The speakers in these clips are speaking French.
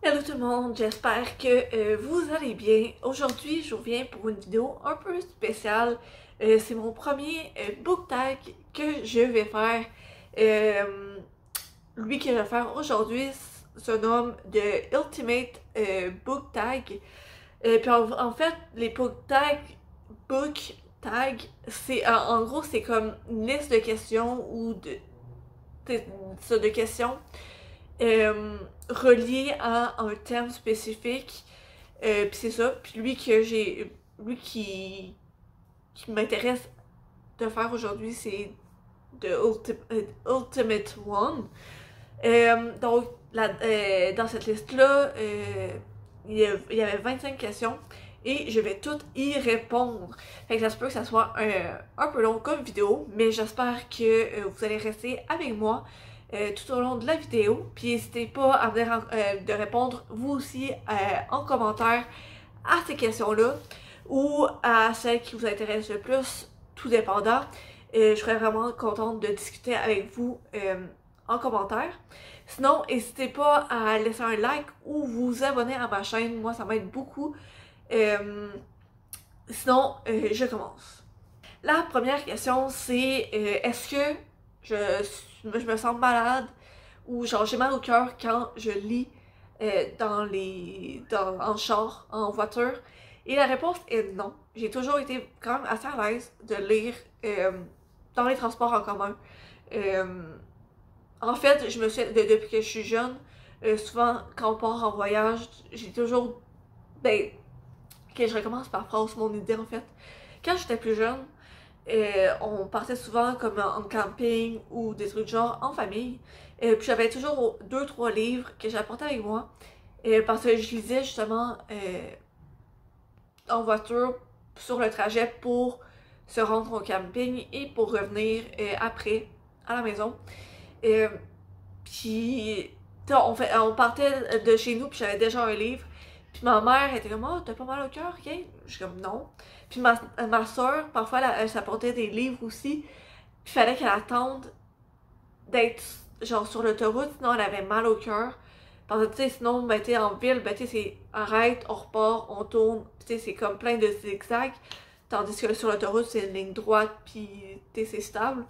Hello tout le monde, j'espère que vous allez bien. Aujourd'hui, je reviens pour une vidéo un peu spéciale. C'est mon premier book tag que je vais faire. Lui que je vais faire aujourd'hui se nomme The Ultimate Book Tag. Puis en fait, les book tag, c'est en gros c'est comme une liste de questions ou de questions relié à un thème spécifique. Puis c'est ça. Puis lui qui m'intéresse de faire aujourd'hui, c'est The Ultimate One. Donc, dans cette liste-là, il y avait 25 questions et je vais toutes y répondre. Fait que ça se peut que ça soit un peu long comme vidéo, mais j'espère que vous allez rester avec moi tout au long de la vidéo. Puis n'hésitez pas à venir de répondre vous aussi en commentaire à ces questions-là ou à celles qui vous intéressent le plus, tout dépendant. Je serais vraiment contente de discuter avec vous en commentaire. Sinon, n'hésitez pas à laisser un like ou vous abonner à ma chaîne. Moi, ça m'aide beaucoup. Sinon, je commence. La première question, c'est est-ce que je me sens malade ou genre j'ai mal au cœur quand je lis en char, en voiture? Et la réponse est non. J'ai toujours été quand même assez à l'aise de lire dans les transports en commun. En fait, je me suis depuis que je suis jeune, souvent quand on part en voyage, j'ai toujours ben ok, je recommence par phrase mon idée en fait. Quand j'étais plus jeune, on partait souvent comme en camping ou des trucs genre en famille. Puis j'avais toujours 2-3 livres que j'apportais avec moi. Parce que je lisais justement en voiture sur le trajet pour se rendre au camping et pour revenir après à la maison. Puis on partait de chez nous puis j'avais déjà un livre. Puis ma mère était comme oh, t'as pas mal au cœur, ok? Je suis comme non. Puis ma soeur, parfois elle s'apportait des livres aussi. Puis il fallait qu'elle attende d'être genre sur l'autoroute, sinon elle avait mal au cœur. Parce que tu sais, sinon, ben tu sais, en ville, ben tu sais, c'est arrête, on repart, on tourne, tu sais, c'est comme plein de zigzags. Tandis que sur l'autoroute, c'est une ligne droite, puis tu sais, c'est stable.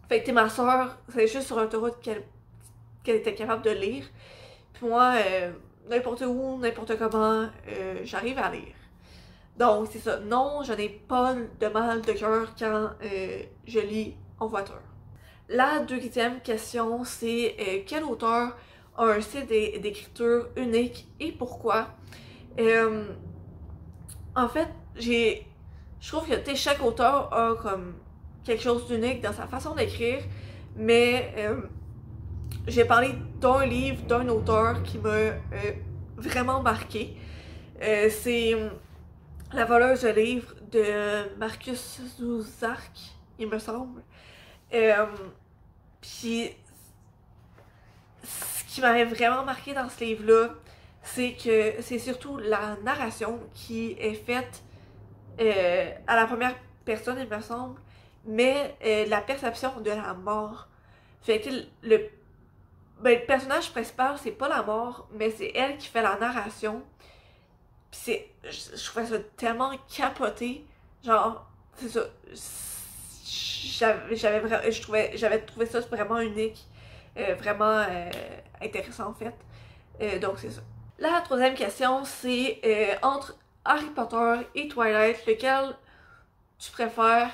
Fait que ma soeur, c'est juste sur l'autoroute qu'elle était capable de lire. Puis moi, n'importe où, n'importe comment, j'arrive à lire. Donc, c'est ça. Non, je n'ai pas de mal de cœur quand je lis en voiture. La deuxième question, c'est quel auteur a un style d'écriture unique et pourquoi? Euh, En fait, je trouve que chaque auteur a comme quelque chose d'unique dans sa façon d'écrire, mais j'ai parlé d'un livre, d'un auteur qui m'a vraiment marqué. C'est La voleuse de livres de Marcus Zusak, il me semble. Puis, ce qui m'avait vraiment marqué dans ce livre-là, c'est que c'est surtout la narration qui est faite à la première personne, il me semble, mais la perception de la mort. Fait que le personnage principal, c'est pas la mort, mais c'est elle qui fait la narration. Pis je trouvais ça tellement capoté. Genre, c'est ça. J'avais trouvé ça vraiment unique. Vraiment intéressant en fait. Donc c'est ça. La troisième question, c'est entre Harry Potter et Twilight, lequel tu préfères?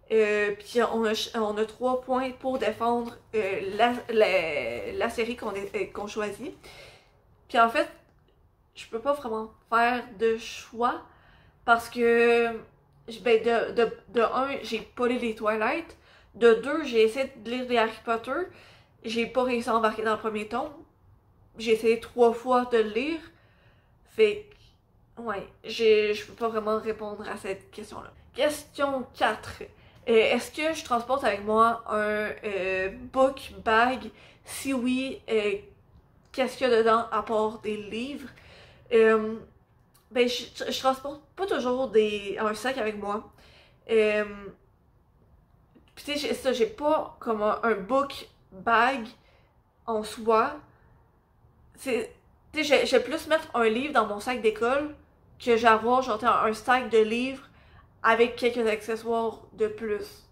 Puis on a 3 points pour défendre la série qu'on choisit. Puis en fait, je peux pas vraiment faire de choix parce que ben de un, j'ai pas lu les Twilight. De deux, j'ai essayé de lire les Harry Potter. J'ai pas réussi à embarquer dans le premier tome. J'ai essayé 3 fois de le lire. Fait que, ouais, je peux pas vraiment répondre à cette question-là. Question 4. Est-ce que je transporte avec moi un book bag? Si oui, qu'est-ce qu'il y a dedans à part des livres? Ben, je transporte pas toujours un sac avec moi. Pis tu sais, j'ai pas comme un book bag en soi. Tu Tu sais, je vais plus mettre un livre dans mon sac d'école que j'avoir genre un sac de livres avec quelques accessoires de plus.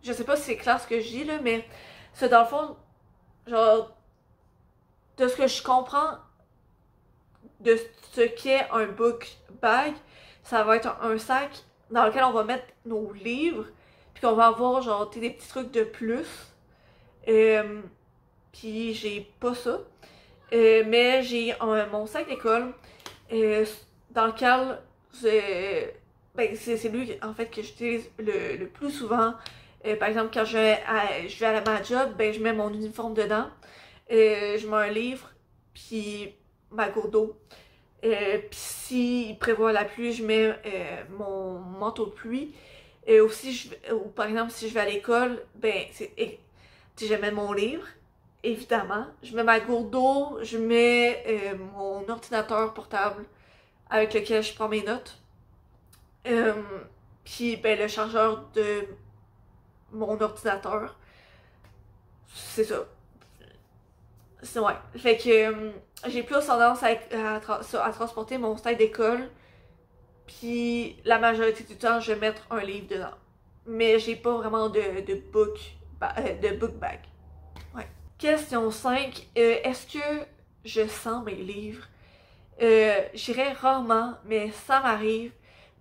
Je sais pas si c'est clair ce que je dis là, mais c'est dans le fond, genre, de ce que je comprends de ce qu'est un book bag, ça va être un sac dans lequel on va mettre nos livres, puis qu'on va avoir genre des petits trucs de plus. Puis j'ai pas ça. Mais j'ai mon sac d'école dans lequel ben, c'est lui en fait que j'utilise le plus souvent. Par exemple, quand je vais à ma job, ben je mets mon uniforme dedans. Je mets un livre, puis ma gourde d'eau. Puis s'il prévoit la pluie, je mets mon manteau de pluie. Et aussi, ou par exemple, si je vais à l'école, ben, je mets mon livre, évidemment. Je mets ma gourde d'eau, je mets mon ordinateur portable avec lequel je prends mes notes. Puis, ben, le chargeur de mon ordinateur. C'est ça. C'est ouais. Fait que j'ai plus tendance à transporter mon sac d'école. Puis la majorité du temps, je vais mettre un livre dedans. Mais j'ai pas vraiment de book bag. Ouais. Question 5. Est-ce que je sens mes livres? J'irais rarement, mais ça m'arrive.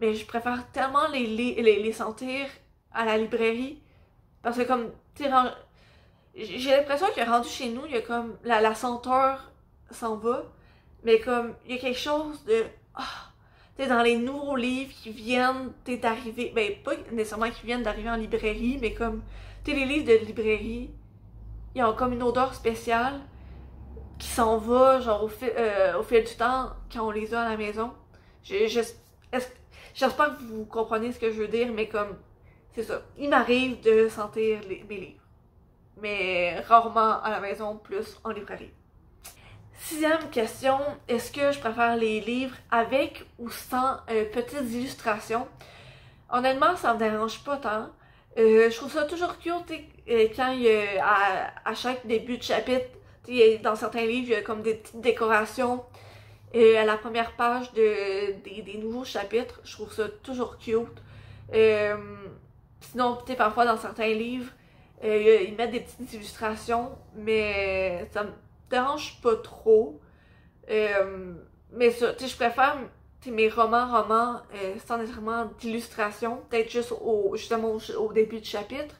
Mais je préfère tellement les sentir à la librairie. Parce que comme, tu sais, j'ai l'impression que rendu chez nous, il y a comme la senteur s'en va, mais comme il y a quelque chose de tu sais, dans les nouveaux livres qui viennent d'arriver, ben pas nécessairement qui viennent d'arriver en librairie, mais comme tu sais, les livres de librairie, ils ont comme une odeur spéciale qui s'en va genre au fil du temps quand on les a à la maison. J'espère que vous comprenez ce que je veux dire, mais comme c'est ça, il m'arrive de sentir mes livres. Mais rarement à la maison, plus en librairie. 6e question, est-ce que je préfère les livres avec ou sans petites illustrations? Honnêtement, ça me dérange pas tant. Je trouve ça toujours cute quand il y a, à chaque début de chapitre, dans certains livres, il y a comme des petites décorations à la première page des nouveaux chapitres. Je trouve ça toujours cute. Sinon, parfois dans certains livres, ils mettent des petites illustrations, mais ça me dérange pas trop. Mais ça, je préfère mes romans sans nécessairement d'illustration, peut-être juste justement au début du chapitre.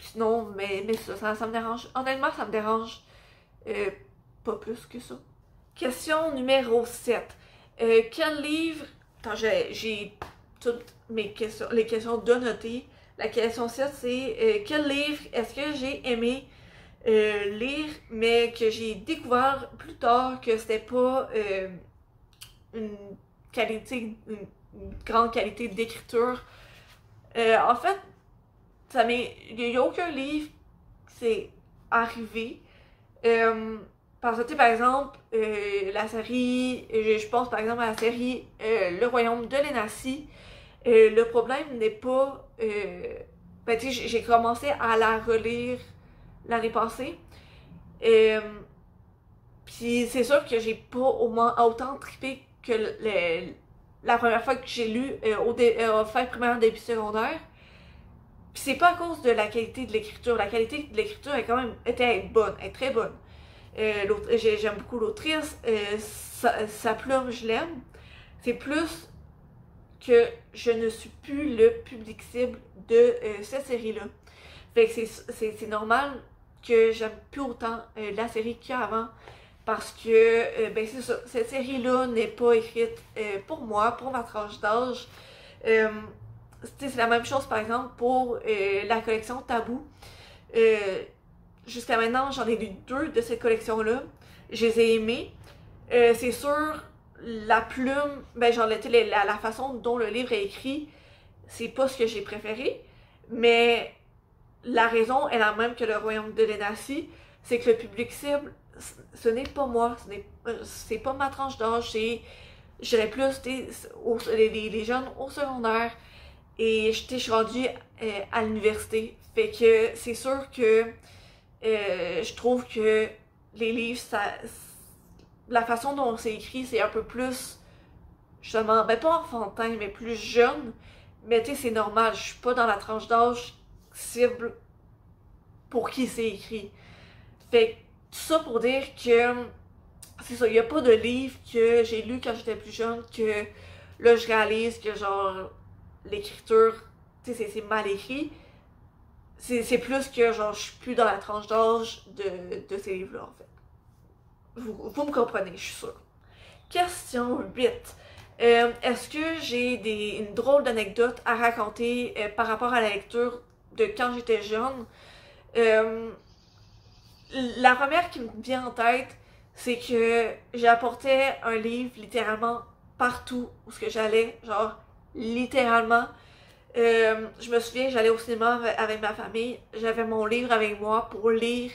Sinon, mais ça me dérange. Honnêtement, ça me dérange pas plus que ça. Question numéro 7. Quel livre... Attends, j'ai toutes les questions de noter. La question 7, c'est quel livre est-ce que j'ai aimé lire, mais que j'ai découvert plus tard que c'était pas une grande qualité d'écriture. En fait, il n'y a aucun livre qui s'est arrivé. Parce que, par exemple, la série, je pense par exemple à la série Le Royaume de l'Énassie. Le problème n'est pas... ben, tu sais, j'ai commencé à la relire l'année passée. Puis c'est sûr que j'ai pas au moins autant trippé que la première fois que j'ai lu au fin primaire, début secondaire. Puis c'est pas à cause de la qualité de l'écriture. La qualité de l'écriture est quand même était bonne, est très bonne. J'aime beaucoup l'autrice. Sa plume, je l'aime. C'est plus que je ne suis plus le public cible de cette série-là. Fait que c'est normal que j'aime plus autant la série qu'avant, parce que ben c'est ça, cette série-là n'est pas écrite pour moi, pour ma tranche d'âge. C'est la même chose par exemple pour la collection Tabou. Jusqu'à maintenant, j'en ai lu 2 de cette collection-là. Je les ai aimées. C'est sûr, la plume, ben genre la façon dont le livre est écrit, c'est pas ce que j'ai préféré, mais la raison est la même que Le Royaume de l'Énassie, c'est que le public cible, ce n'est pas moi, c'est pas ma tranche d'âge, j'irais plus les jeunes au secondaire, et je suis rendue à l'université, fait que c'est sûr que je trouve que les livres, la façon dont c'est écrit, c'est un peu plus, justement, ben pas enfantin, mais plus jeune. Mais tu sais, c'est normal, je suis pas dans la tranche d'âge cible pour qui c'est écrit. Fait que tout ça pour dire que c'est ça, il y a pas de livre que j'ai lu quand j'étais plus jeune que là je réalise que genre l'écriture, tu sais, c'est mal écrit. C'est plus que genre je suis plus dans la tranche d'âge de ces livres-là en fait. Vous me comprenez, je suis sûre. Question 8. Est-ce que j'ai une drôle d'anecdote à raconter par rapport à la lecture de quand j'étais jeune? La première qui me vient en tête, c'est que j'apportais un livre littéralement partout où ce que j'allais, genre littéralement. Je me souviens, j'allais au cinéma avec ma famille, j'avais mon livre avec moi pour lire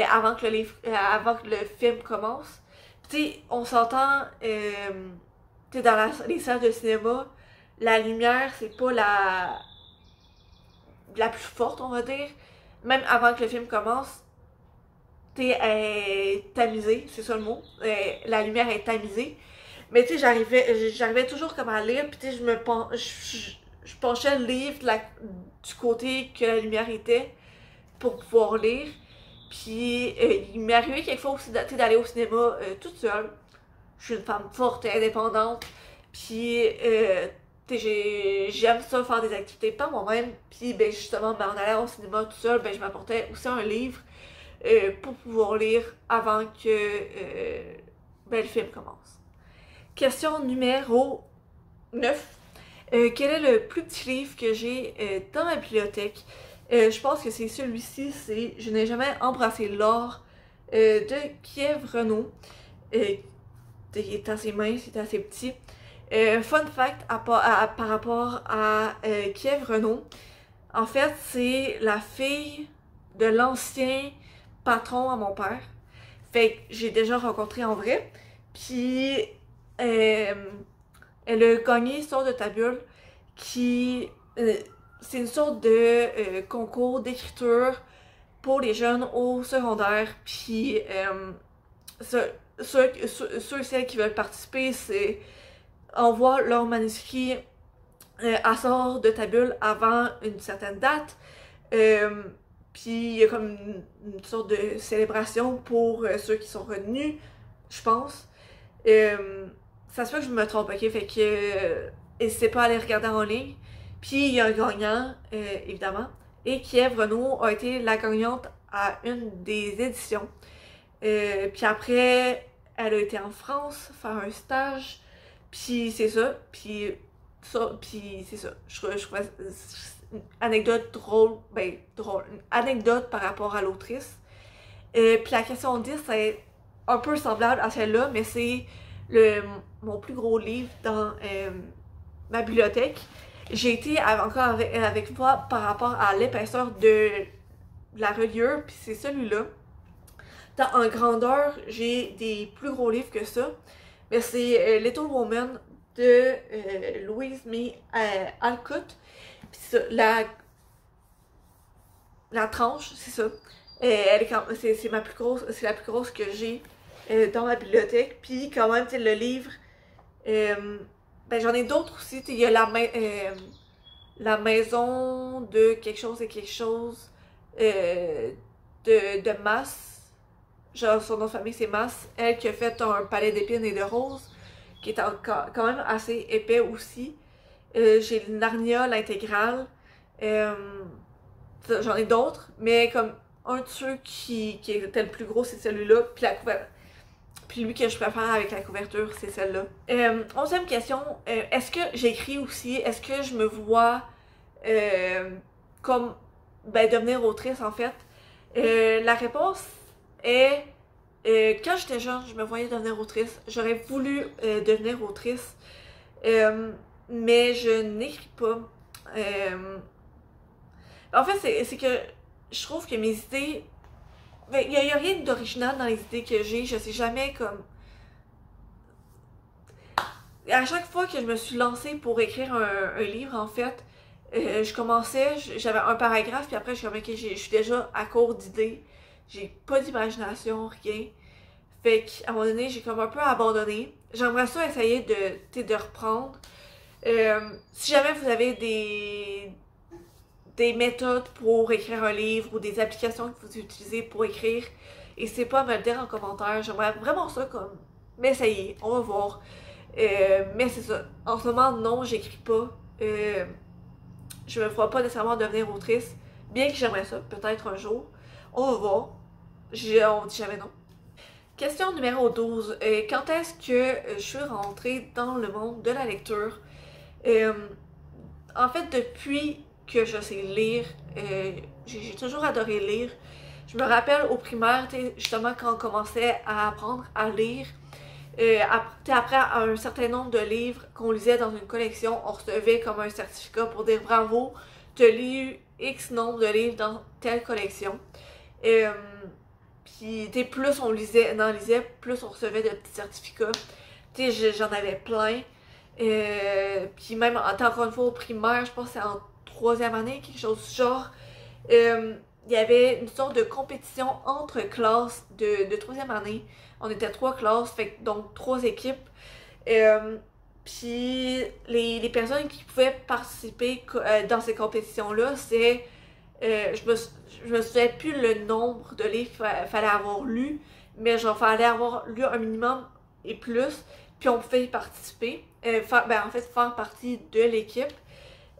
avant que avant que le film commence. Tu sais, on s'entend, tu sais, dans les salles de cinéma, la lumière, c'est pas la plus forte, on va dire. Même avant que le film commence, tu sais, elle est tamisée, c'est ça le mot. La lumière est tamisée. Mais tu sais, j'arrivais toujours comme à lire, puis tu sais, je penchais le livre du côté que la lumière était pour pouvoir lire. Puis il m'est arrivé quelquefois aussi d'aller au cinéma toute seule. Je suis une femme forte et indépendante. Puis j'aime ça faire des activités par moi-même. Puis ben justement, ben, en allant au cinéma toute seule, ben je m'apportais aussi un livre pour pouvoir lire avant que ben, le film commence. Question numéro 9. Quel est le plus petit livre que j'ai dans ma bibliothèque? Je pense que c'est celui-ci, c'est Je n'ai jamais embrassé l'or de Kiev Renaud. Il est assez mince, il est assez petit. Fun fact par rapport à Kiev Renaud, en fait, c'est la fille de l'ancien patron à mon père. Fait que j'ai déjà rencontré en vrai. Puis, elle a gagné Sort de ta bulle, qui c'est une sorte de concours d'écriture pour les jeunes au secondaire. Puis ceux et celles qui veulent participer, c'est envoient leur manuscrit à Sort de ta bulle avant une certaine date. Puis il y a comme une sorte de célébration pour ceux qui sont retenus, je pense. Ça se peut que je me trompe, ok? Fait que n'hésitez pas à aller regarder en ligne. Puis il y a un gagnant, évidemment. Et Kiev Renaud a été la gagnante à une des éditions. Puis après, elle a été en France faire un stage. Puis c'est ça. Puis c'est ça. Je trouvais une anecdote drôle. Ben, drôle. Une anecdote par rapport à l'autrice. Puis la question 10, c'est un peu semblable à celle-là, mais c'est mon plus gros livre dans ma bibliothèque. J'ai été encore avec toi par rapport à l'épaisseur de la reliure, puis c'est celui-là. En grandeur, j'ai des plus gros livres que ça, mais c'est Little Woman de Louise May Alcott. Puis la tranche, c'est ça. C'est la plus grosse que j'ai dans ma bibliothèque. Puis quand même, le livre, ben j'en ai d'autres aussi. Il y a la maison de quelque chose et quelque chose de Masse. Genre son nom de famille c'est Masse. Elle qui a fait un palais d'épines et de roses, qui est quand même assez épais aussi. J'ai Narnia, l'intégrale. J'en ai d'autres, mais comme un de ceux qui était le plus gros, c'est celui-là. Puis lui que je préfère avec la couverture, c'est celle-là. 11e question. Est-ce que j'écris aussi? Est-ce que je me vois comme devenir autrice en fait? La réponse est quand j'étais jeune, je me voyais devenir autrice. J'aurais voulu devenir autrice, mais je n'écris pas. En fait, c'est que je trouve que mes idées... Il n'y a rien d'original dans les idées que j'ai. Je sais jamais comme... À chaque fois que je me suis lancée pour écrire un livre, en fait, je commençais, j'avais un paragraphe, puis après, je suis comme, ok, je suis déjà à court d'idées. J'ai pas d'imagination, rien. Fait qu'à un moment donné, j'ai comme un peu abandonné. J'aimerais ça essayer de reprendre. Si jamais vous avez des méthodes pour écrire un livre ou des applications que vous utilisez pour écrire, n'hésitez pas à me le dire en commentaire. J'aimerais vraiment ça comme m'essayer. On va voir. Mais c'est ça. En ce moment, non, j'écris pas. Je me ferai pas nécessairement devenir autrice. Bien que j'aimerais ça, peut-être un jour. On va voir. On dit jamais non. Question numéro 12. Quand est-ce que je suis rentrée dans le monde de la lecture? En fait, depuis que je sais lire, j'ai toujours adoré lire. Je me rappelle au primaire, justement, quand on commençait à apprendre à lire, après un certain nombre de livres qu'on lisait dans une collection, on recevait comme un certificat pour dire bravo, tu as lu X nombre de livres dans telle collection. Puis, plus on lisait, plus on recevait de petits certificats. J'en avais plein. Puis même, encore une fois, au primaire, je pense que c'est en troisième année, quelque chose du genre. Il y avait une sorte de compétition entre classes de troisième année. On était 3 classes, donc 3 équipes. Puis les personnes qui pouvaient participer dans ces compétitions-là, c'est... je me souviens plus le nombre de livres qu'il fallait avoir lu, mais genre, fallait avoir lu un minimum et plus, puis on pouvait y participer. En fait, faire partie de l'équipe.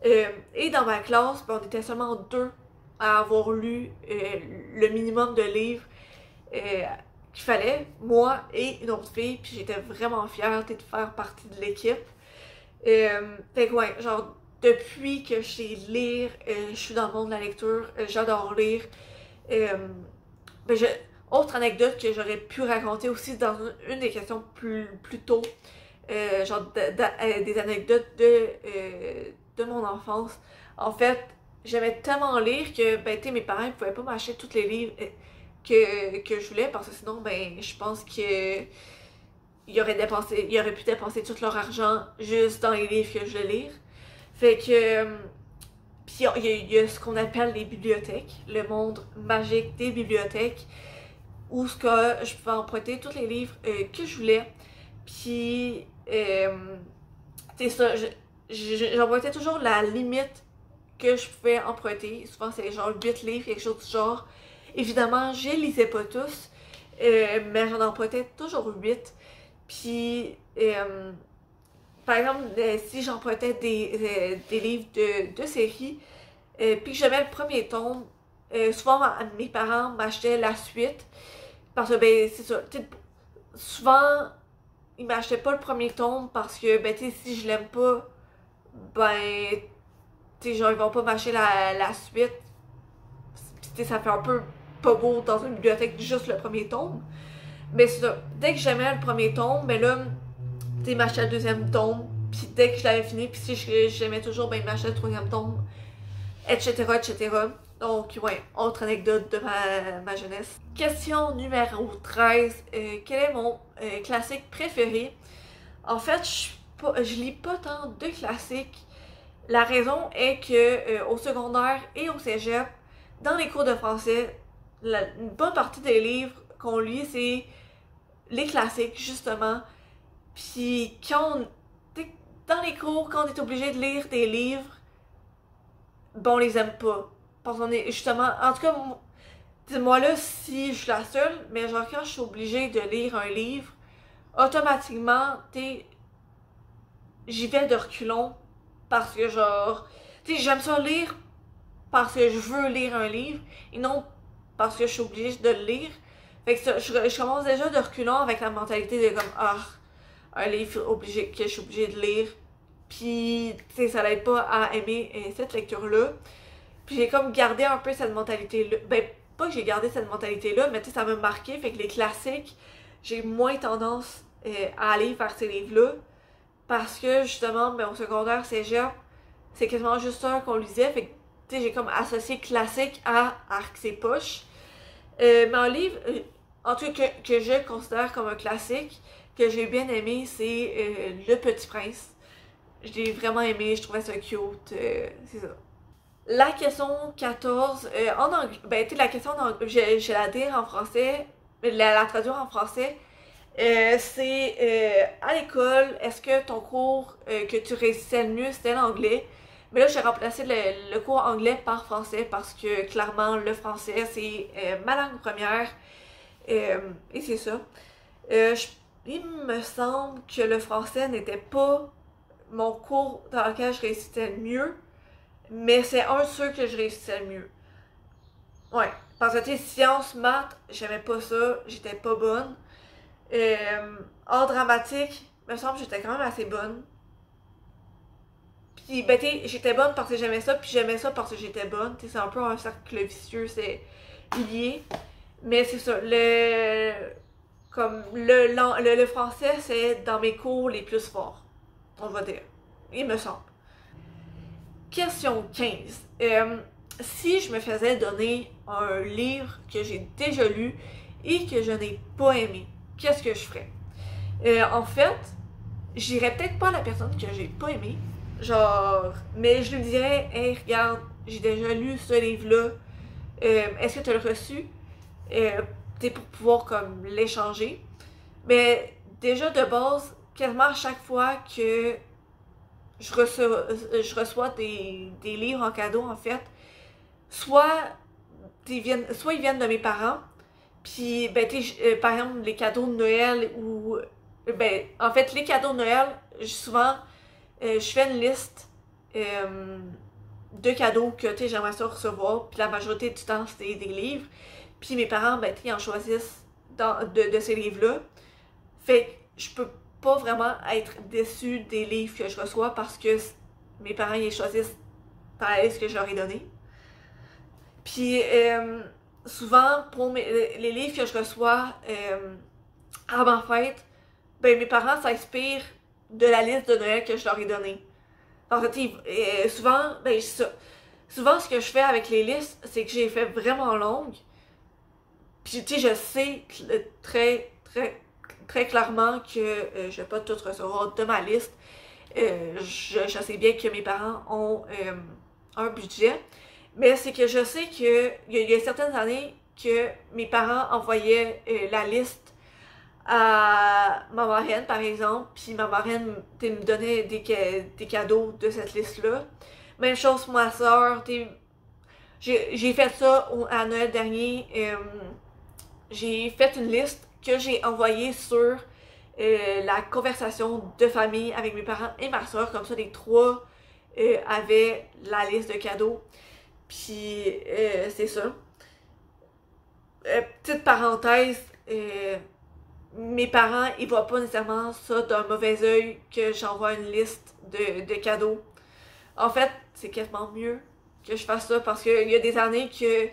Et dans ma classe, on était seulement 2 à avoir lu le minimum de livres qu'il fallait, moi et une autre fille, puis j'étais vraiment fière de faire partie de l'équipe. Fait que ouais, genre, depuis que je sais lire, je suis dans le monde de la lecture, j'adore lire. Autre anecdote que j'aurais pu raconter aussi dans une des questions plus tôt, des anecdotes de mon enfance. En fait, j'aimais tellement lire que mes parents ne pouvaient pas m'acheter tous les livres que je voulais, parce que sinon, je pense que ils auraient pu dépenser tout leur argent juste dans les livres que je veux lire. Fait que puis il y a ce qu'on appelle les bibliothèques, le monde magique des bibliothèques, où je pouvais emprunter tous les livres que je voulais. Puis c'est ça, j'empruntais toujours la limite que je pouvais emprunter. Souvent c'est genre 8 livres, quelque chose du genre. Évidemment, je les lisais pas tous, mais j'en empruntais toujours 8. Puis, par exemple, si j'empruntais des livres de série, puis que j'aimais le premier tome, souvent mes parents m'achetaient la suite. Parce que, c'est ça, souvent, ils m'achetaient pas le premier tome parce que, si je l'aime pas, genre, ils vont pas m'acheter la suite. Puis, ça fait un peu pas beau dans une bibliothèque juste le premier tome. Mais c'est ça, dès que j'aimais le premier tome, là, ils m'achetaient le deuxième tome. Puis dès que je l'avais fini, puis si j'aimais toujours, ils m'achetaient le troisième tome, etc., etc. Donc, ouais, autre anecdote de ma jeunesse. Question numéro 13. Quel est mon classique préféré? En fait, je lis pas tant de classiques. La raison est que au secondaire et au cégep, dans les cours de français, une bonne partie des livres qu'on lit, c'est les classiques, justement. Puis dans les cours, quand on est obligé de lire des livres, on les aime pas. Parce qu'on est justement, en tout cas, dis-moi là si je suis la seule, mais genre quand je suis obligée de lire un livre, automatiquement, j'y vais de reculons parce que genre, j'aime ça lire parce que je veux lire un livre et non parce que je suis obligée de le lire. Fait que ça, je commence déjà de reculons avec la mentalité de comme, un livre que je suis obligée de lire. Puis, ça l'aide pas à aimer cette lecture-là. Puis j'ai comme gardé un peu cette mentalité-là. Pas que j'ai gardé cette mentalité-là, mais ça m'a marqué. Fait que les classiques, j'ai moins tendance à aller vers ces livres-là. Parce que, justement, au secondaire, cégep, c'est quasiment juste ça qu'on lisait. Fait que, j'ai comme associé classique à Arc ses poches. Mais un livre, en tout cas, que je considère comme un classique, que j'ai bien aimé, c'est Le Petit Prince. Je l'ai vraiment aimé, je trouvais ça cute, c'est ça. La question 14, en anglais, la question, je vais la dire en français, la traduire en français. C'est à l'école, est-ce que ton cours que tu réussissais le mieux, c'était l'anglais? Mais là, j'ai remplacé le cours anglais par français parce que clairement, le français, c'est ma langue première. Et c'est ça. Il me semble que le français n'était pas mon cours dans lequel je réussissais le mieux, mais c'est un de ceux que je réussissais le mieux. Ouais, parce que tu sais, sciences, maths, j'aimais pas ça, j'étais pas bonne. En dramatique, me semble que j'étais quand même assez bonne. Puis, ben, tu sais, j'étais bonne parce que j'aimais ça, puis j'aimais ça parce que j'étais bonne. Tu sais, c'est un peu un cercle vicieux, c'est lié. Mais c'est ça, comme le français, c'est dans mes cours les plus forts, on va dire. Il me semble. Question 15. Si je me faisais donner un livre que j'ai déjà lu et que je n'ai pas aimé, qu'est-ce que je ferais? En fait, j'irais peut-être pas à la personne que j'ai pas aimée, genre, mais je lui dirais, hey, regarde, j'ai déjà lu ce livre-là, est-ce que tu l'as reçu? Pour pouvoir comme l'échanger. Mais déjà de base, quasiment à chaque fois que je reçois des livres en cadeau, en fait, soit, soit ils viennent de mes parents, puis, ben, par exemple, les cadeaux de Noël ou. Ben, en fait, les cadeaux de Noël, souvent, je fais une liste de cadeaux que, tu sais, j'aimerais ça recevoir, puis la majorité du temps, c'est des livres. Puis mes parents, ben, ils en choisissent de ces livres-là. Fait que je peux pas vraiment être déçue des livres que je reçois parce que mes parents, ils choisissent dans la liste que je leur ai donnée. Puis souvent, pour les livres que je reçois à ma fête, ben mes parents s'inspirent de la liste de Noël que je leur ai donnée. En fait, souvent, ben c'est ça. Souvent, ce que je fais avec les listes, c'est que j'ai fait vraiment longue. Puis, tu sais, je sais très clairement que je vais pas tout recevoir de ma liste. Je sais bien que mes parents ont un budget, mais c'est que je sais que il y a certaines années que mes parents envoyaient la liste à ma marraine, par exemple, puis ma marraine me donnait des cadeaux de cette liste-là. Même chose pour ma soeur, j'ai fait ça à Noël dernier. J'ai fait une liste que j'ai envoyée sur la conversation de famille avec mes parents et ma soeur. Comme ça, les trois avaient la liste de cadeaux. Puis, c'est ça. Petite parenthèse, mes parents, ils voient pas nécessairement ça d'un mauvais œil que j'envoie une liste de cadeaux. En fait, c'est quasiment mieux que je fasse ça parce qu'il y a des années que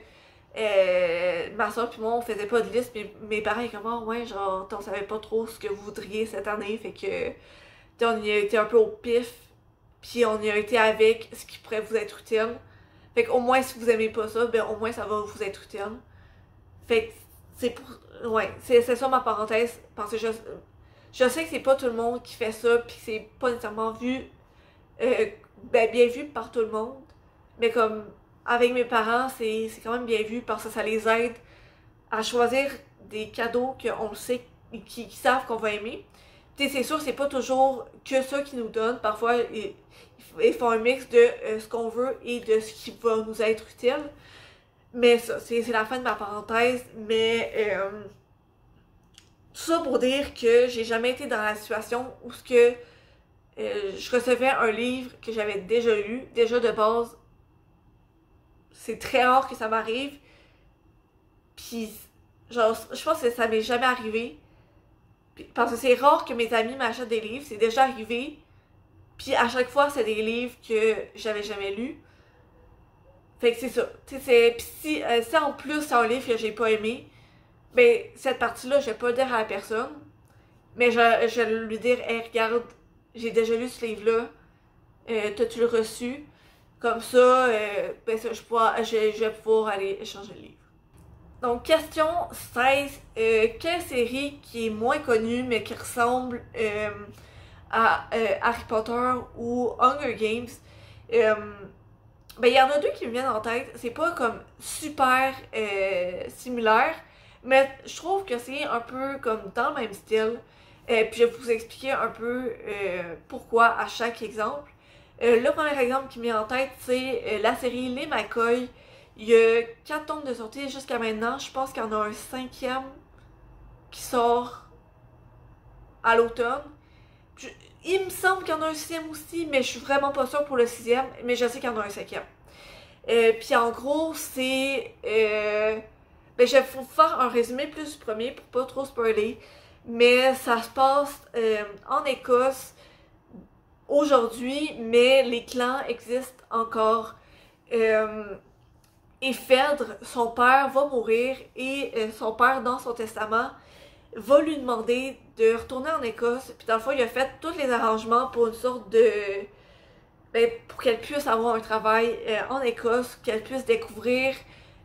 ma soeur puis moi on faisait pas de liste, mais mes parents étaient comme ouais, genre on savait pas trop ce que vous voudriez cette année, fait que on y a été un peu au pif, puis on y a été avec ce qui pourrait vous être utile. Fait qu'au moins si vous aimez pas ça, ben au moins ça va vous être utile. Fait que c'est pour. Ouais, c'est ça ma parenthèse, parce que je sais que c'est pas tout le monde qui fait ça, puis c'est pas nécessairement vu, ben bien vu par tout le monde, mais comme avec mes parents, c'est quand même bien vu parce que ça les aide à choisir des cadeaux qu'on le sait, qui savent qu'on va aimer. Puis c'est sûr, c'est pas toujours que ça qu'ils nous donnent. Parfois, ils font un mix de ce qu'on veut et de ce qui va nous être utile. Mais ça, c'est la fin de ma parenthèse. Mais tout ça pour dire que j'ai jamais été dans la situation où ce que je recevais un livre que j'avais déjà lu. Déjà de base, c'est très rare que ça m'arrive. Puis, genre, je pense que ça m'est jamais arrivé. Parce que c'est rare que mes amis m'achètent des livres. C'est déjà arrivé. Puis à chaque fois, c'est des livres que j'avais jamais lus. Fait que c'est ça. Puis si en plus c'est un livre que j'ai pas aimé, ben cette partie-là, je vais pas le dire à la personne. Mais je vais lui dire, hey, regarde, j'ai déjà lu ce livre-là. T'as-tu le reçu? Comme ça, ben ça, je vais pouvoir aller échanger le livre. Donc, question 16. Quelle série qui est moins connue mais qui ressemble à Harry Potter ou Hunger Games? Ben, il y en a deux qui me viennent en tête. C'est pas comme super similaire, Mais je trouve que c'est un peu comme dans le même style. Puis je vais vous expliquer un peu pourquoi à chaque exemple. Le premier exemple qui me vient en tête, c'est la série Les McCoy. Il y a 4 tomes de sortie jusqu'à maintenant. Je pense qu'il y en a un cinquième qui sort à l'automne. Il me semble qu'il y en a un sixième aussi, mais je suis vraiment pas sûre pour le sixième. Mais je sais qu'il y en a un cinquième. Puis en gros, c'est... ben, je vais vous faire un résumé plus du premier pour pas trop spoiler. Mais ça se passe en Écosse aujourd'hui, mais les clans existent encore. Et Phèdre, son père, va mourir et son père, dans son testament, va lui demander de retourner en Écosse. Puis dans le fond, il a fait tous les arrangements pour une sorte de... Ben, pour qu'elle puisse avoir un travail en Écosse, qu'elle puisse découvrir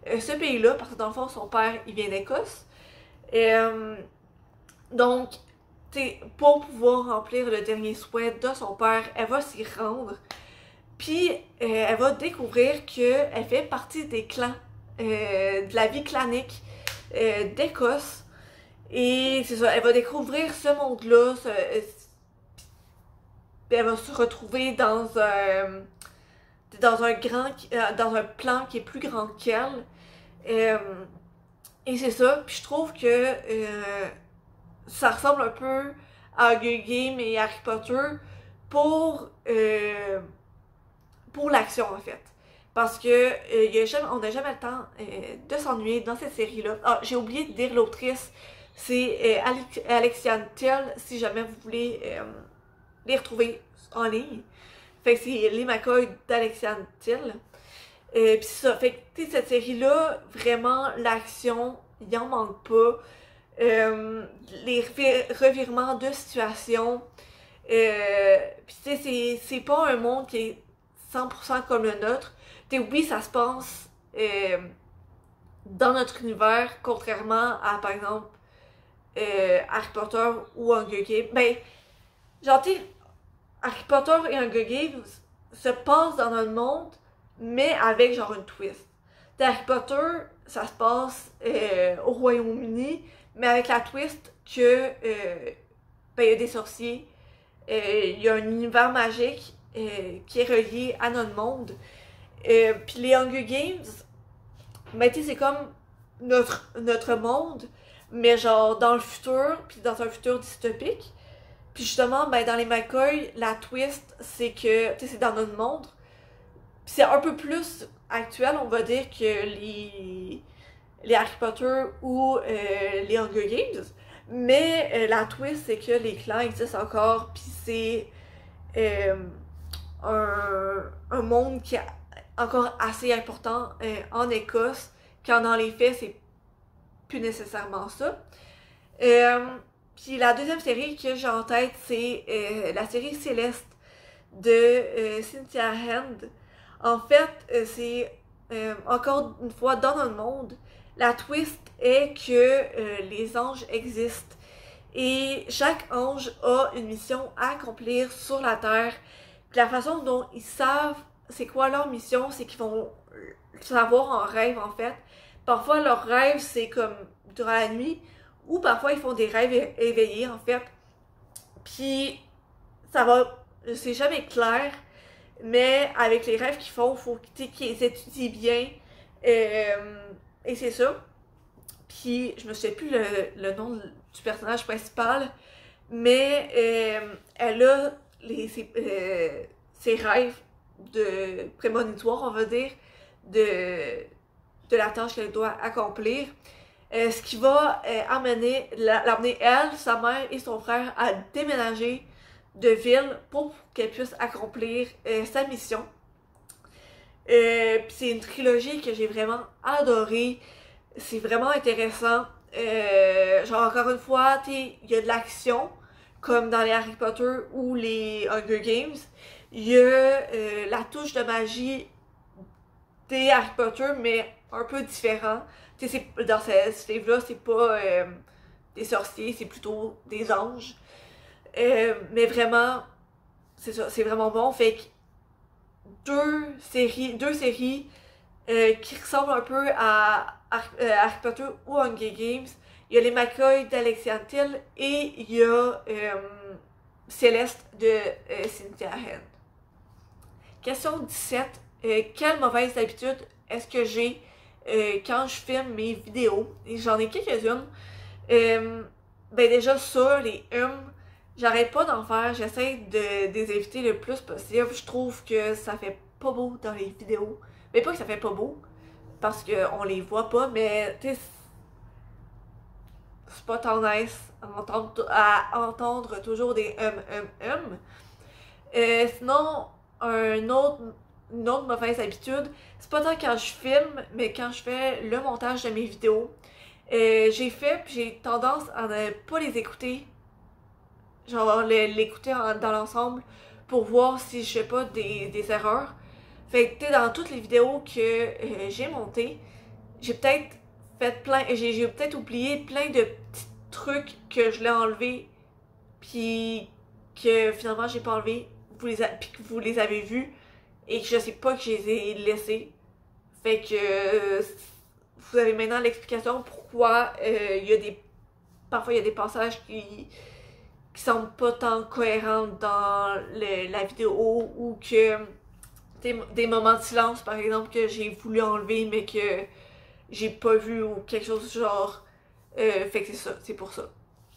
ce pays-là, parce que dans le fond, son père, il vient d'Écosse. Donc, pour pouvoir remplir le dernier souhait de son père, elle va s'y rendre. Puis, elle va découvrir qu'elle fait partie des clans, de la vie clanique d'Écosse. Et c'est ça, elle va découvrir ce monde-là. Elle va se retrouver dans un plan qui est plus grand qu'elle. Et c'est ça. Puis je trouve que ça ressemble un peu à Hunger Games et Harry Potter pour l'action en fait. Parce que on n'a jamais le temps de s'ennuyer dans cette série-là. Ah, j'ai oublié de dire l'autrice. C'est Alexiane Thiel, si jamais vous voulez les retrouver en ligne. Fait que c'est Les McCoy d'Alexiane Thiel. Pis c'est ça, fait que cette série-là, vraiment, l'action, il en manque pas. Les revirements de situation. Pis tu sais, c'est pas un monde qui est 100% comme le nôtre. T'sais, oui, ça se passe dans notre univers, contrairement à, par exemple, Harry Potter ou Hunger Games. Ben, genre, Harry Potter et Hunger Games se passent dans notre monde, mais avec genre une twist. Harry Potter, ça se passe au Royaume-Uni, mais avec la twist que ben, il y a des sorciers, il y a un univers magique qui est relié à notre monde. Puis les Hunger Games, ben tu sais, c'est comme notre monde, mais genre dans le futur, puis dans un futur dystopique. Puis justement, ben dans les McCoy, la twist, c'est que, tu sais, c'est dans notre monde. Puis c'est un peu plus actuel, on va dire, que les Harry Potter ou les Hunger Games. Mais la twist, c'est que les clans existent encore, puis c'est un monde qui est encore assez important en Écosse, quand dans les faits, c'est plus nécessairement ça. Puis la deuxième série que j'ai en tête, c'est la série Céleste de Cynthia Hand. En fait, c'est encore une fois dans notre monde. La twist est que les anges existent et chaque ange a une mission à accomplir sur la Terre. Puis la façon dont ils savent c'est quoi leur mission, c'est qu'ils vont savoir en rêve en fait. Parfois leur rêve c'est comme durant la nuit, ou parfois ils font des rêves éveillés en fait. Puis ça va, c'est jamais clair, mais avec les rêves qu'ils font, faut qu'ils étudient bien. Et c'est ça. Puis je me souviens plus le nom du personnage principal, mais elle a ses rêves de prémonitoire, on va dire, de la tâche qu'elle doit accomplir. Ce qui va l'amener elle, sa mère et son frère à déménager de ville pour qu'elle puisse accomplir sa mission. Puis c'est une trilogie que j'ai vraiment adorée. C'est vraiment intéressant. Genre encore une fois, il y a de l'action, comme dans les Harry Potter ou les Hunger Games. Il y a la touche de magie des Harry Potter, mais un peu différent. Dans ce livre-là, c'est pas des sorciers, c'est plutôt des anges. Mais vraiment, c'est ça, c'est vraiment bon. Fait que deux séries qui ressemble un peu à Harry Potter ou Hunger Games. Il y a les McCoy d'Alexia Till et il y a Céleste de Cynthia Hand. Question 17. Quelle mauvaise habitude est-ce que j'ai quand je filme mes vidéos? Et j'en ai quelques-unes. Ben déjà ça, les j'arrête pas d'en faire. J'essaie de les éviter le plus possible. Je trouve que ça fait pas beau dans les vidéos. Mais pas que ça fait pas beau, parce qu'on les voit pas, mais tu sais, c'est pas tant nice à entendre toujours des sinon, une autre mauvaise habitude, c'est pas tant quand je filme, mais quand je fais le montage de mes vidéos. J'ai tendance à ne pas les écouter, genre l'écouter dans l'ensemble pour voir si je fais pas des erreurs. Fait que, dans toutes les vidéos que j'ai montées, j'ai peut-être j'ai peut-être oublié plein de petits trucs que je l'ai enlevé, puis que finalement j'ai pas enlevé, puis que vous les avez vus, et que je sais pas que je les ai laissés. Fait que vous avez maintenant l'explication pourquoi parfois il y a des passages qui semblent pas tant cohérents dans la vidéo, ou que des moments de silence par exemple que j'ai voulu enlever mais que j'ai pas vu, ou quelque chose du genre. Fait que c'est ça, c'est pour ça.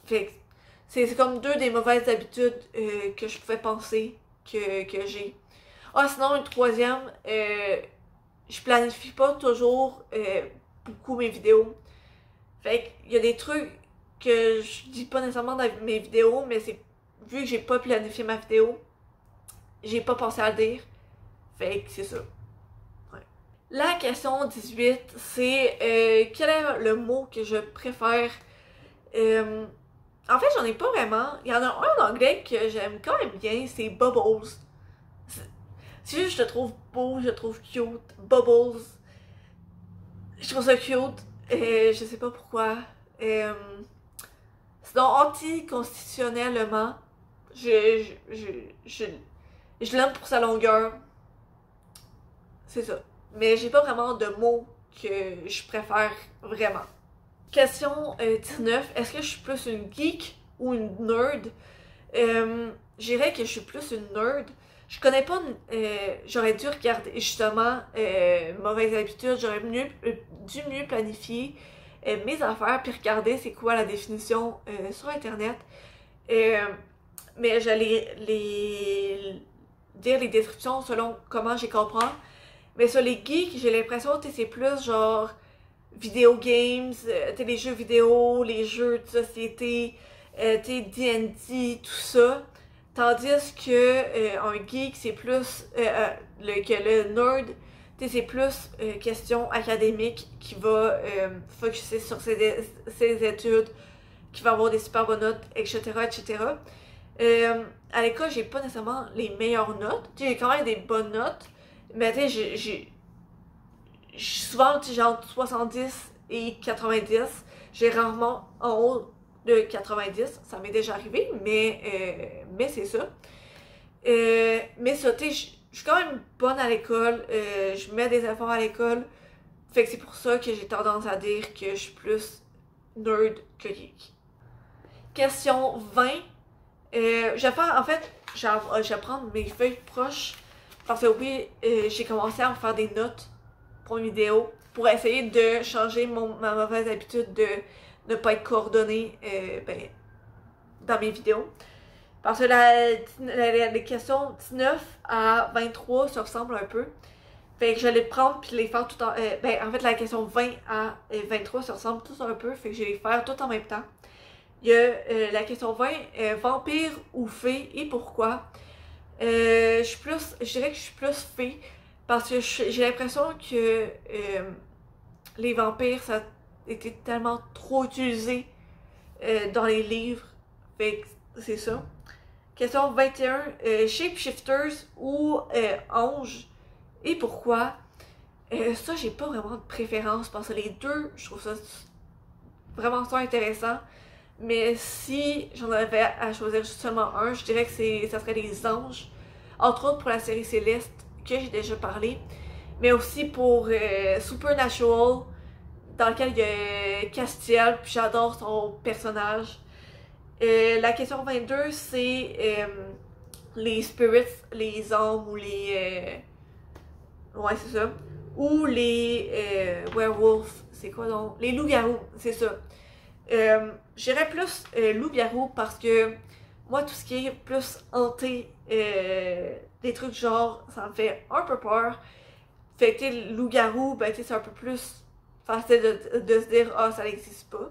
Fait que c'est comme deux des mauvaises habitudes que je pouvais penser que j'ai. Ah, sinon, une troisième, je planifie pas toujours beaucoup mes vidéos. Fait qu'il y a des trucs que je dis pas nécessairement dans mes vidéos, mais c'est vu que j'ai pas planifié ma vidéo, j'ai pas pensé à le dire. Fait que c'est ça. Ouais. La question 18, c'est quel est le mot que je préfère? En fait, j'en ai pas vraiment. Il y en a un en anglais que j'aime quand même bien, c'est bubbles. C'est juste, je le trouve beau, je le trouve cute. Bubbles. Je trouve ça cute. Je sais pas pourquoi. Sinon, anticonstitutionnellement, je l'aime pour sa longueur. C'est ça. Mais j'ai pas vraiment de mots que je préfère vraiment. Question 19. Est-ce que je suis plus une geek ou une nerd? Je dirais que je suis plus une nerd. Je connais pas. J'aurais dû regarder justement mauvaise habitude. J'aurais dû mieux planifier mes affaires puis regarder c'est quoi la définition sur internet. Mais j'allais dire les descriptions selon comment j'y comprends. Mais sur les geeks, j'ai l'impression que c'est plus genre video games, les jeux vidéo, les jeux de société, D&D, tout ça. Tandis que un geek, c'est plus que le nerd, c'est plus question académique qui va focuser sur ses études, qui va avoir des super bonnes notes, etc. etc. À l'école, j'ai pas nécessairement les meilleures notes. J'ai quand même des bonnes notes. Mais tu sais, j'ai souvent genre entre 70 et 90. J'ai rarement en haut de 90. Ça m'est déjà arrivé, mais c'est ça. Mais ça, tu sais, je suis quand même bonne à l'école. Je mets des efforts à l'école. Fait que c'est pour ça que j'ai tendance à dire que je suis plus nerd que geek. Question 20. Je vais faire, en fait, je vais prendre mes feuilles proches. Parce que oui, j'ai commencé à me faire des notes pour une vidéo pour essayer de changer ma mauvaise habitude de ne pas être coordonnée dans mes vidéos. Parce que les questions 19 à 23 se ressemblent un peu. Fait que je vais les prendre puis les faire tout en... en fait, la question 20 à 23 se ressemblent tous un peu. Fait que je vais les faire tout en même temps. Il y a la question 20, vampire ou fée et pourquoi? Je dirais que je suis plus fée parce que j'ai l'impression que les vampires, ça a été tellement trop utilisé dans les livres. Fait que c'est ça. Question 21, shapeshifters ou anges et pourquoi? Ça, j'ai pas vraiment de préférence parce que les deux, je trouve ça vraiment ça intéressant. Mais si j'en avais à choisir seulement un, je dirais que ça serait les anges. Entre autres pour la série Céleste, que j'ai déjà parlé. mais aussi pour Supernatural, dans lequel il y a Castiel, puis j'adore son personnage. La question 22, c'est les spirits, les âmes ou les... ouais, c'est ça. Ou les werewolves, c'est quoi donc? Les loups-garous, c'est ça. J'irais plus loup-garou parce que moi, tout ce qui est plus hanté, des trucs genre, ça me fait un peu peur. Fait que loup-garou, ben c'est un peu plus facile de se dire, ah, ça n'existe pas.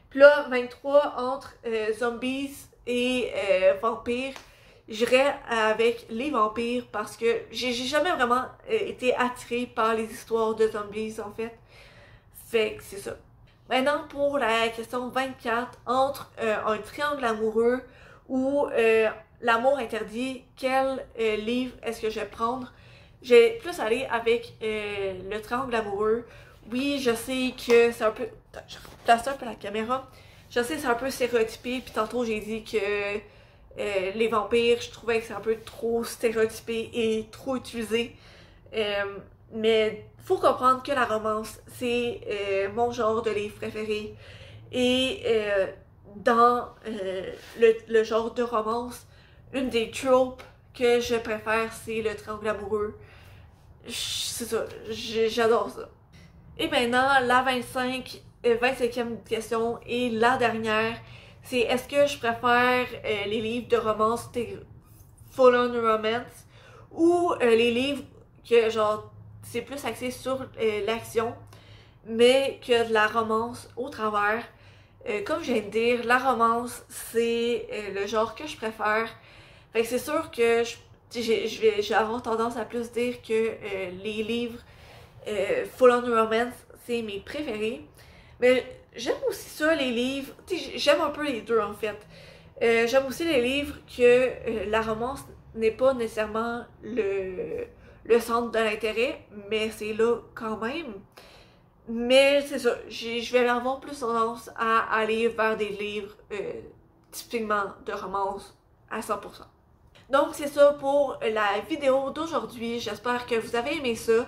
Puis là, 23, entre zombies et vampires, j'irais avec les vampires parce que j'ai jamais vraiment été attirée par les histoires de zombies en fait. Fait que c'est ça. Maintenant, pour la question 24, entre un triangle amoureux ou l'amour interdit, quel livre est-ce que je vais prendre? J'ai plus allé avec le triangle amoureux. Oui, je sais que c'est un peu... Je replace un peu la caméra. Je sais que c'est un peu stéréotypé, puis tantôt j'ai dit que les vampires, je trouvais que c'est un peu trop stéréotypé et trop utilisé. Mais faut comprendre que la romance, c'est mon genre de livre préféré. Et dans le genre de romance, une des tropes que je préfère, c'est le triangle amoureux. C'est ça, j'adore ça. Et maintenant, la 25e question et la dernière, c'est est-ce que je préfère les livres de romance full on romance ou les livres que genre c'est plus axé sur l'action mais que de la romance au travers. Comme je viens de dire, la romance c'est le genre que je préfère. Fait que c'est sûr que je vais avoir tendance à plus dire que les livres full on romance c'est mes préférés. Mais j'aime aussi ça, les livres. J'aime un peu les deux en fait. J'aime aussi les livres que la romance n'est pas nécessairement le centre de l'intérêt, mais c'est là quand même. Mais c'est ça, je vais avoir plus tendance à aller vers des livres typiquement de romance à 100%. Donc c'est ça pour la vidéo d'aujourd'hui. J'espère que vous avez aimé ça.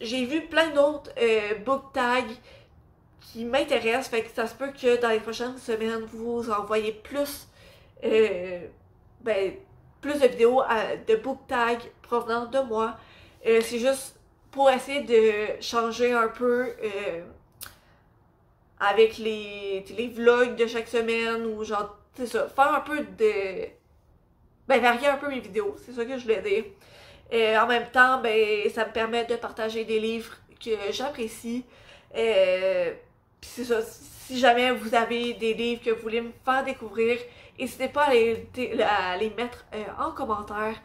J'ai vu plein d'autres book tags qui m'intéressent, fait que ça se peut que dans les prochaines semaines, vous envoyez plus, plus de vidéos de book tags provenant de moi. C'est juste pour essayer de changer un peu avec les vlogs de chaque semaine ou genre, c'est ça, faire un peu de... varier un peu mes vidéos, c'est ça que je voulais dire. En même temps, ça me permet de partager des livres que j'apprécie. Puis c'est ça, si jamais vous avez des livres que vous voulez me faire découvrir, n'hésitez pas à les mettre en commentaire.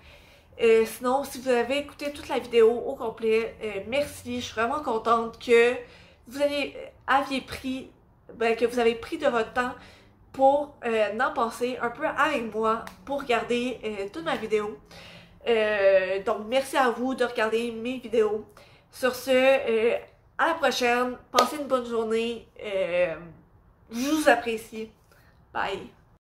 Sinon, si vous avez écouté toute la vidéo au complet, merci. Je suis vraiment contente que vous aviez pris, que vous avez pris de votre temps pour en passer un peu avec moi pour regarder toute ma vidéo. Donc, merci à vous de regarder mes vidéos. Sur ce, à la prochaine. Passez une bonne journée. Je vous apprécie. Bye.